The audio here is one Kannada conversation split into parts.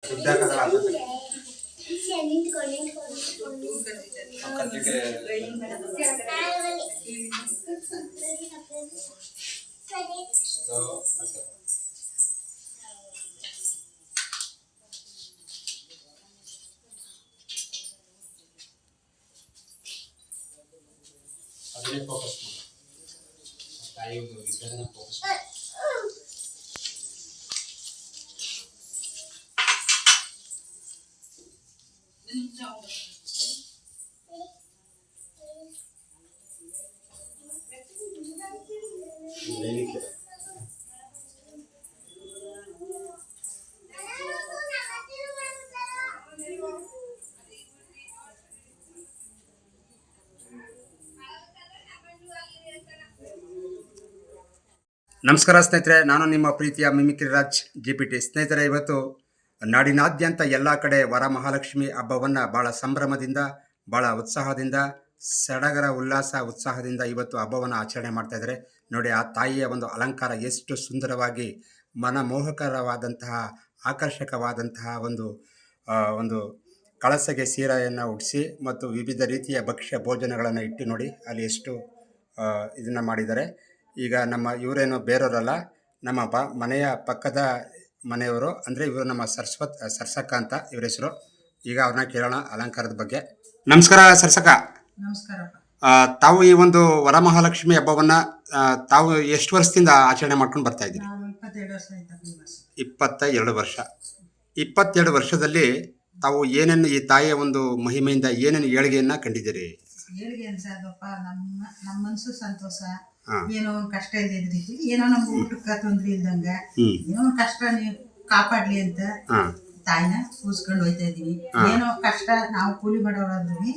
ಅದನ್ನೇ ಫೋಕಸ್ ಮಾಡಿ ತಾಯಿ ವಿಗ್ರಹನ ಫೋಕಸ್ ನಮಸ್ಕಾರ ಸ್ನೇಹಿತರೆ, ನಾನು ನಿಮ್ಮ ಪ್ರೀತಿಯ ಮಿಮಿಕ್ರಿ ರಾಜ್ GPT. ಸ್ನೇಹಿತರೆ, ಇವತ್ತು ನಾಡಿನಾದ್ಯಂತ ಎಲ್ಲ ಕಡೆ ವರಮಹಾಲಕ್ಷ್ಮಿ ಹಬ್ಬವನ್ನು ಭಾಳ ಸಂಭ್ರಮದಿಂದ, ಭಾಳ ಉತ್ಸಾಹದಿಂದ, ಸಡಗರ ಉತ್ಸಾಹದಿಂದ ಇವತ್ತು ಹಬ್ಬವನ್ನು ಆಚರಣೆ ಮಾಡ್ತಾ ಇದ್ದಾರೆ. ನೋಡಿ, ಆ ತಾಯಿಯ ಒಂದು ಅಲಂಕಾರ ಎಷ್ಟು ಸುಂದರವಾಗಿ ಮನಮೋಹಕರವಾದಂತಹ, ಆಕರ್ಷಕವಾದಂತಹ ಒಂದು ಕಳಸಗೆ ಸೀರೆಯನ್ನು ಉಡಿಸಿ ಮತ್ತು ವಿವಿಧ ರೀತಿಯ ಭಕ್ಷ್ಯ ಭೋಜನಗಳನ್ನು ಇಟ್ಟು ನೋಡಿ ಅಲ್ಲಿ ಎಷ್ಟು ಇದನ್ನು ಮಾಡಿದ್ದಾರೆ. ಈಗ ಇವರೇನು ಬೇರೆಯವರಲ್ಲ, ನಮ್ಮ ಮನೆಯ ಪಕ್ಕದ ಮನೆಯವರು. ಅಂದರೆ ಇವರು ನಮ್ಮ ಸರ್ಸಕ್ಕ ಅಂತ ಇವ್ರ ಹೆಸರು. ಈಗ ಅವ್ರನ್ನ ಕೇಳೋಣ ಅಲಂಕಾರದ ಬಗ್ಗೆ. ನಮಸ್ಕಾರ ಸರ್ಸಕ್ಕ. ನಮಸ್ಕಾರ. ತಾವು ಈ ಒಂದು ವರಮಹಾಲಕ್ಷ್ಮಿ ಹಬ್ಬವನ್ನು ತಾವು ಎಷ್ಟು ವರ್ಷದಿಂದ ಆಚರಣೆ ಮಾಡ್ಕೊಂಡು ಬರ್ತಾ ಇದ್ದೀರಿ? 22 ವರ್ಷ. 22 ವರ್ಷದಲ್ಲಿ ತಾವು ಏನೇನು ಈ ತಾಯಿಯ ಒಂದು ಮಹಿಮೆಯಿಂದ ಏನೇನು ಏಳಿಗೆಯನ್ನು ಕಂಡಿದ್ದೀರಿ? ಏಳಿಗೆ ಅನ್ಸದಪ್ಪ, ನಮ್ಮ ಮನಸ್ಸು ಸಂತೋಷ. ಏನೋ ಒಂದು ಕಷ್ಟ ಇದ್ದಿದ್ರಿ, ಏನೋ ನಮ್ಗೆ ಊಟಕ್ಕೆ ತೊಂದ್ರೆ ಇಲ್ದಂಗ ಏನೋ ಒಂದು ಕಷ್ಟ ನೀವು ಕಾಪಾಡ್ಲಿ ಅಂತ ತಾಯಿನ ಕೂಸ್ಕೊಂಡು ಹೋಯ್ತಾ ಇದೀವಿ. ಏನೋ ಕಷ್ಟ ನಾವು ಕೂಲಿ ಮಾಡೋರಾದ್ವಿ,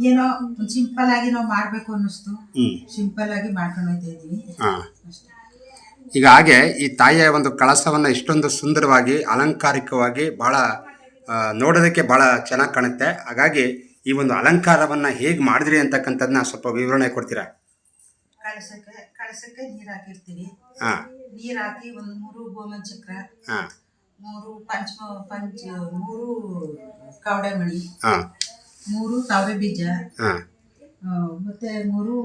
ಏನೋ ಒಂದು ಸಿಂಪಲ್ ಆಗಿ ನಾವು ಮಾಡ್ಬೇಕು ಅನ್ನಿಸ್ತು, ಸಿಂಪಲ್ ಆಗಿ ಮಾಡ್ಕೊಂಡು ಹೋಯ್ತಾ ಇದೀವಿ. ಈಗ ಹಾಗೆ ಈ ತಾಯಿಯ ಒಂದು ಕಳಸವನ್ನ ಇಷ್ಟೊಂದು ಸುಂದರವಾಗಿ ಅಲಂಕಾರಿಕವಾಗಿ ಬಹಳ ನೋಡೋದಕ್ಕೆ ಬಹಳ ಚೆನ್ನಾಗಿ ಕಾಣುತ್ತೆ. ಹಾಗಾಗಿ ಈ ಒಂದು ಅಲಂಕಾರವನ್ನ ಹೇಗೆ ಮಾಡಿದ್ರಿ ಅಂತಕ್ಕಂಥದ್ದನ್ನ ಸ್ವಲ್ಪ ವಿವರಣೆ ಕೊಡ್ತೀರಾ? ಕಳಸಕ್ಕೆ ನೀರ್ ಹಾಕಿರ್ತೀವಿ. ನೀರ್ ಹಾಕಿ ಒಂದು 3 ಗೋಮಚಕ್ರ, 3 ಕವಡೆ ಮಣಿ, 3 ತಾವರೆ ಬೀಜ, ಮತ್ತೆ 3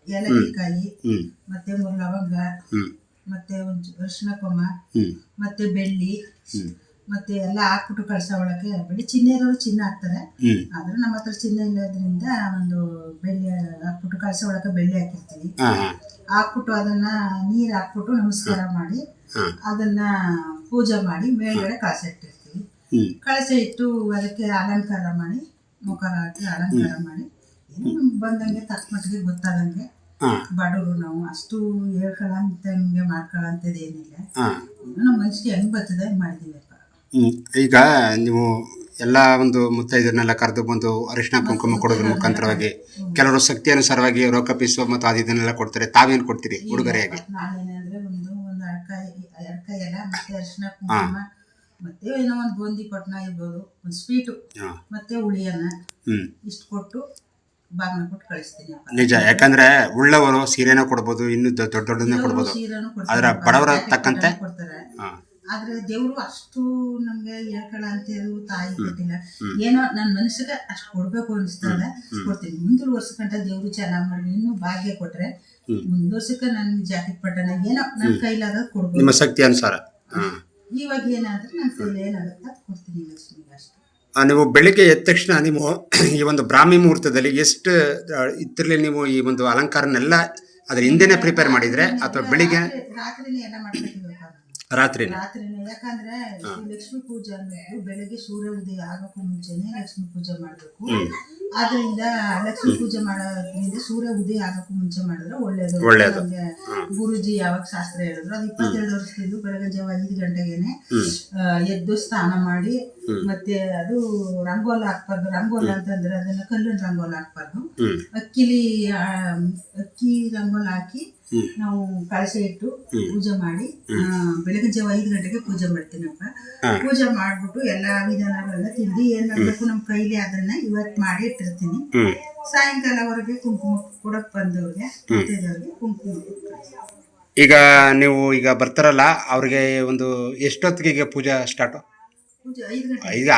ಏಲಕ್ಕಿಕಾಯಿ, ಮತ್ತೆ 3 ಲವಂಗ, ಮತ್ತೆ ಒಂದು ಅರಿಶಿನ ಕೊಮ್ಮ, ಮತ್ತೆ ಬೆಳ್ಳಿ, ಮತ್ತೆ ಎಲ್ಲ ಹಾಕ್ಬಿಟ್ಟು ಕಳಸ ಒಳಗೆ ಬೆಳ್ಳಿ ಚಿನ್ನ ಇರೋರು ಚಿನ್ನ ಹಾಕ್ತಾರೆ. ಆದ್ರೆ ನಮ್ಮ ಹತ್ರ ಚಿನ್ನ ಇಲ್ಲದ್ರಿಂದ ಒಂದು ಬೆಳ್ಳಿ ಹಾಕ್ಬಿಟ್ಟು ಕಳಸ ಒಳಗೆ ಬೆಳ್ಳಿ ಹಾಕಿರ್ತೀವಿ. ಹಾಕ್ಬಿಟ್ಟು ಅದನ್ನ ನೀರ್ ಹಾಕ್ಬಿಟ್ಟು ನಮಸ್ಕಾರ ಮಾಡಿ ಅದನ್ನ ಪೂಜೆ ಮಾಡಿ ಮೇಲ್ಗಡೆ ಕಳಸ ಇಟ್ಟಿರ್ತೀವಿ. ಕಳಸ ಇಟ್ಟು ಅದಕ್ಕೆ ಅಲಂಕಾರ ಮಾಡಿ, ಮುಖರ ಹಾಕಿ ಅಲಂಕಾರ ಮಾಡಿ, ಬಂದಂಗೆ ತಕ್ಕ ಮಟ್ಟಿಗೆ ಗೊತ್ತಾದಂಗೆ ಬಡವರು ನಾವು ಅಷ್ಟು ಹೇಳ್ಕೊಳ್ಳಂತಂಗೆ ಮಾಡ್ಕೊಳ್ಳಂತದ್ದು ಏನಿಲ್ಲ. ನಮ್ಮ ಮನಸ್ಸಿಗೆ ಹೆಂಗ್ ಬರ್ತದೆ ಮಾಡಿದೀವಿ. ಈಗ ನೀವು ಎಲ್ಲ ಒಂದು ಮುತ್ತೈದರನ್ನೆಲ್ಲ ಕರೆದು ಬಂದು ಅರಿಶಿನ ಕುಂಕುಮ ಕೊಡೋದ್ರ ಮುಖಾಂತರವಾಗಿ ಕೆಲವರು ಶಕ್ತಿ ಅನುಸಾರವಾಗಿ ರೊಕ್ಕ ಪೀಸು ಮತ್ತು ಅದು ಇದನ್ನೆಲ್ಲ ಕೊಡ್ತಾರೆ. ತಾವೇನು ಕೊಡ್ತೀರಿ ಉಡುಗೊರೆಯಾಗಿ? ನಾನೇನಂದ್ರೆ ಒಂದು ಅಡ್ಕಾಯಿ ಎಲ್ಲ, ಮತ್ತೆ ಅರಿಶಿನ ಕುಂಕುಮ, ಮತ್ತೆ ಏನೋ ಒಂದು ಬೂಂದಿ ಪಟ್ನ ಇರ್ಬೋದು, ಒಂದು ಸ್ವೀಟು, ಮತ್ತೆ ಹುಳಿಯನ್ನ ಇಷ್ಟು ಕೊಟ್ಟು ಬಾಗ್ನ ಕೊಟ್ಟು ಕಳಿಸ್ತೀನಿ. ನಿಜ, ಯಾಕಂದ್ರೆ ಉಳ್ಳವರು ಸೀರೆನ ಕೊಡ್ಬೋದು, ಇನ್ನು ದೊಡ್ಡದನ್ನ ಕೊಡ್ಬೋದು, ಅದರ ಬಡವರ ತಕ್ಕಂತೆ ಕೊಡ್ತಾರೆ. ಆದ್ರೆ ದೇವ್ರು ಅಷ್ಟು ನಮ್ಗೆ ಹೇಳ್ಕೊಳ್ಳ ಅಂತೇಳು ತಾಯಿ ಕೊಟ್ಟಿಲ್ಲ. ಏನೋ ನನ್ನ ಮನಸ್ಸಿಗೆ ಅಷ್ಟು ಕೊಡ್ಬೇಕು ಅನಿಸ್ತದೆ, ಕೊಡ್ತೀನಿ. ಮುಂದಿನ ವರ್ಷಕ್ಕಂಟ ದೇವ್ರು ಚೆನ್ನಾಗ್ ಮಾಡಿ ಇನ್ನೂ ಭಾಗ್ಯ ಕೊಟ್ರೆ ಮುಂದಿನ ವರ್ಷಕ್ಕೆ ನನ್ಗೆ ಜಾಕೆಟ್ ಪಟ್ಟಣ ಏನೋ ನನ್ನ ಕೈಲಾಗ ಕೊಡ್ಬೋದು, ನಿಮ್ಮ ಶಕ್ತಿ ಅನುಸಾರ. ಇವಾಗ ಏನಾದ್ರೆ ನನ್ನ ಕೈಲಿ ಏನಾಗುತ್ತೆ ಕೊಡ್ತೀನಿ ಲಕ್ಷ್ಮಿಗೆ ಅಷ್ಟೇ. ನೀವು ಬೆಳಿಗ್ಗೆ ಎದ್ದ ತಕ್ಷಣ ನೀವು ಈ ಒಂದು ಬ್ರಾಹ್ಮಿ ಮುಹೂರ್ತದಲ್ಲಿ ಎಷ್ಟು ಇದ್ರಲ್ಲಿ ನೀವು ಈ ಒಂದು ಅಲಂಕಾರನೆಲ್ಲ ಅದ್ರ ಹಿಂದೆನೆ ಪ್ರಿಪೇರ್ ಮಾಡಿದ್ರೆ ಅಥವಾ ಬೆಳಿಗ್ಗೆ ರಾತ್ರಿನೇ ಎಲ್ಲ ಮಾಡ್ಕೊತೀವಿ? ರಾತ್ರಿನೇ. ಯಾಕಂದ್ರೆ ಲಕ್ಷ್ಮೀ ಪೂಜೆ ಅನ್ನೋದು ಬೆಳಗ್ಗೆ ಸೂರ್ಯ ಉದಯ ಆಗೋಕ್ಕೂ ಮುಂಚೆನೆ ಲಕ್ಷ್ಮೀ ಪೂಜೆ ಮಾಡ್ಬೇಕು. ಆದ್ರಿಂದ ಲಕ್ಷ್ಮೀ ಪೂಜೆ ಮಾಡೋದ್ರಿಂದ ಸೂರ್ಯ ಉದಯ ಆಗೋಕ್ಕೂ ಮುಂಚೆ ಮಾಡಿದ್ರೆ ಒಳ್ಳೇದು. ಗುರುಜಿ ಯಾವಾಗ ಶಾಸ್ತ್ರ ಹೇಳಿದ್ರು, ಅದು 22 ವರ್ಷದಿಂದ ಬೆಳಗ್ಗೆ ಜಾವ 5 ಗಂಟೆಗೆನೆ ಎದ್ದು ಸ್ನಾನ ಮಾಡಿ, ಮತ್ತೆ ಅದು ರಂಗೋಲ ಹಾಕ್ಬಾರ್ದು. ರಂಗೋಲ ಅಂತಂದ್ರೆ ಅದನ್ನ ಕಲ್ಲಿನ ರಂಗೋಲ ಹಾಕ್ಬಾರ್ದು, ಅಕ್ಕಿ ರಂಗೋಲ ಹಾಕಿ ನಾವು ಕಳಶ ಇಟ್ಟು ಪೂಜೆ ಮಾಡಿ ಬೆಳಗ್ಗೆ ಜಾವ 5 ಗಂಟೆಗೆ ಪೂಜೆ ಮಾಡ್ತೀನಪ್ಪ. ಪೂಜೆ ಮಾಡ್ಬಿಟ್ಟು ಎಲ್ಲಾ ವಿಧಾನಗಳೆಲ್ಲ ತಿಂದು ಏನ್ ಮಾಡ್ಬೇಕು ನಮ್ಮ ಕೈಲಿ ಅದನ್ನ ಇವತ್ತು ಮಾಡಿ ಇಟ್ಟಿರ್ತೀನಿ. ಸಾಯಂಕಾಲವರೆಗೆ ಕುಂಕುಮ ಕೊಡಕ್ ಬಂದವ್ರಿಗೆ ಕುಂಕುಮ. ಈಗ ನೀವು ಈಗ ಬರ್ತಾರಲ್ಲ ಅವ್ರಿಗೆ ಒಂದು ಎಷ್ಟೊತ್ತಿಗೆ ಪೂಜೆ ಸ್ಟಾರ್ಟ್? ಪೂಜೆ 5 ಗಂಟೆ ಈಗ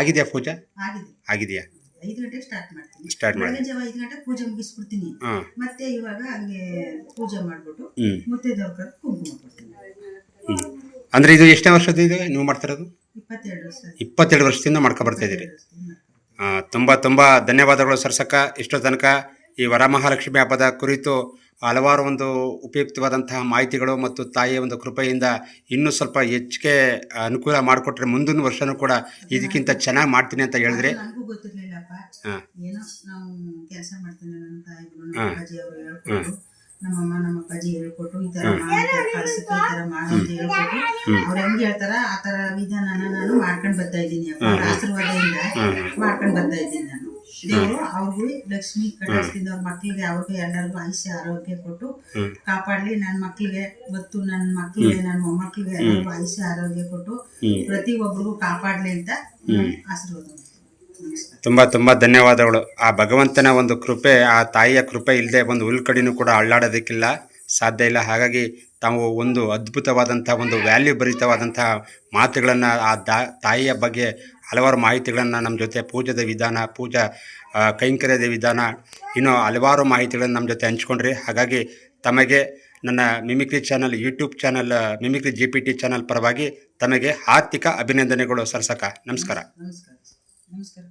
ಆಗಿದೆಯಾ ಪೂಜೆ? ಆಗಿದೆ. ಆಗಿದೆಯಾ? 5 ಗಂಟೆಗೆ ಸ್ಟಾರ್ಟ್ ಮಾಡ್ತೀನಿ. ಸ್ಟಾರ್ಟ್ ಮಾಡಿ. ಬೆಳಗ್ಗೆ ಜಾವ 5 ಗಂಟೆಗೆ ಪೂಜೆ ಮುಗಿಸ್ಬಿಡ್ತೀನಿ. ಹಾಂ. ಮತ್ತೆ ಇವಾಗ ಹಂಗೆ ಪೂಜೆ ಮಾಡ್ಬಿಟ್ಟು ಹ್ಞೂ ಮುತ್ತೈದೆಯವ್ರ ಕಡೆ ಕುಂಕುಮ ಕೊಡ್ತೀನಿ. ಹ್ಞೂ ಅಂದರೆ ಇದು ಎಷ್ಟನೇ ವರ್ಷದ ಇದು ನೀವು ಮಾಡ್ತಿರೋದು? 22 ವರ್ಷ. 22 ವರ್ಷದಿಂದ ಮಾಡ್ಕೊಬರ್ತಾಯಿದ್ದೀರಿ. ತುಂಬ ತುಂಬ ಧನ್ಯವಾದಗಳು ಸರ್ಸಕ್ಕ. ಇಷ್ಟೋ ತನಕ ಈ ವರಮಹಾಲಕ್ಷ್ಮಿ ಹಬ್ಬದ ಕುರಿತು ಹಲವಾರು ಒಂದು ಉಪಯುಕ್ತವಾದಂತಹ ಮಾಹಿತಿಗಳು ಮತ್ತು ತಾಯಿಯ ಒಂದು ಕೃಪೆಯಿಂದ ಇನ್ನೂ ಸ್ವಲ್ಪ ಹೆಚ್ಚಿಗೆ ಅನುಕೂಲ ಮಾಡಿಕೊಟ್ರೆ ಮುಂದಿನ ವರ್ಷನೂ ಕೂಡ ಇದಕ್ಕಿಂತ ಚೆನ್ನಾಗಿ ಮಾಡ್ತೀನಿ ಅಂತ ಹೇಳಿದ್ರಿ. ನನಗೂ ಗೊತ್ತಿರ್ಲಿಲ್ಲಪ್ಪ. ಹಾಂ ಏನೋ ನಾವು ಕೆಲಸ ಮಾಡ್ತೀನಿ ನನ್ನ ತಾಯಿಗಳು, ನಮ್ಮ ಹಾಂ. ಅಪ್ಪಾಜಿ ಅವರು ಹೇಳ್ಕೊಟ್ಟು, ನಮ್ಮಮ್ಮ ನಮ್ಮ ಅಪ್ಪಾಜಿ ಹೇಳ್ಕೊಟ್ಟು ಈ ಥರ ಕಳ್ಸಕ್ಕೆ ಈ ಥರ ಮಾಡು ಅಂತ ಹೇಳ್ಕೊಟ್ಟು ಅವ್ರು ಹೆಂಗೆ ಹೇಳ್ತಾರ ಆ ಥರ ವಿಧಾನನ ನಾನು ಮಾಡ್ಕೊಂಡು ಬರ್ತಾ ಇದ್ದೀನಿ. ಅಪ್ಪ ಅವ್ರ ಆಶೀರ್ವಾದದಿಂದ ಮಾಡ್ಕೊಂಡು ಬರ್ತಾ ಇದ್ದೀನಿ ನಾನು. ದೇವರು ಅವ್ರಿಗೂ ಲಕ್ಷ್ಮಿ ಕಟಾಕ್ಷದಿಂದ ಅವ್ರ ಮಕ್ಳಿಗೆ ಅವ್ರಿಗೂ ಎಲ್ಲರಿಗೂ ಆಯುಷ್ಯ ಆರೋಗ್ಯ ಕೊಟ್ಟು ಕಾಪಾಡಲಿ. ನನ್ನ ಮಕ್ಳಿಗೆ ಗೊತ್ತು, ನನ್ನ ಮಕ್ಳಿಗೆ ನನ್ನ ಮೊಮ್ಮಕ್ಳಿಗೆ ಎಲ್ಲರಿಗೂ ಆಯುಷ್ಯ ಆರೋಗ್ಯ ಕೊಟ್ಟು ಪ್ರತಿ ಒಬ್ರಿಗೂ ಕಾಪಾಡಲಿ ಅಂತ ಆಶೀರ್ವಾದ. ತುಂಬ ತುಂಬ ಧನ್ಯವಾದಗಳು. ಆ ಭಗವಂತನ ಒಂದು ಕೃಪೆ, ಆ ತಾಯಿಯ ಕೃಪೆ ಇಲ್ಲದೆ ಒಂದು ಹುಲ್ಕಡಿನೂ ಕೂಡ ಅಳ್ಳಾಡೋದಕ್ಕಿಲ್ಲ, ಸಾಧ್ಯ ಇಲ್ಲ. ಹಾಗಾಗಿ ತಾವು ಒಂದು ಅದ್ಭುತವಾದಂಥ ಒಂದು ವ್ಯಾಲ್ಯೂ ಭರಿತವಾದಂಥ ಮಾತುಗಳನ್ನು ಆ ತಾಯಿಯ ಬಗ್ಗೆ ಹಲವಾರು ಮಾಹಿತಿಗಳನ್ನು ನಮ್ಮ ಜೊತೆ ಪೂಜೆದ ವಿಧಾನ, ಪೂಜಾ ಕೈಂಕರ್ಯದ ವಿಧಾನ, ಇನ್ನೂ ಹಲವಾರು ಮಾಹಿತಿಗಳನ್ನು ನಮ್ಮ ಜೊತೆ ಹಂಚ್ಕೊಂಡ್ರಿ. ಹಾಗಾಗಿ ತಮಗೆ ನನ್ನ mimicry channel, YouTube channel mimicry GPT channel ಪರವಾಗಿ ತಮಗೆ ಆರ್ಥಿಕ ಅಭಿನಂದನೆಗಳು ಸರ್ಸಕ. ನಮಸ್ಕಾರ. ನಮಸ್ಕಾರ.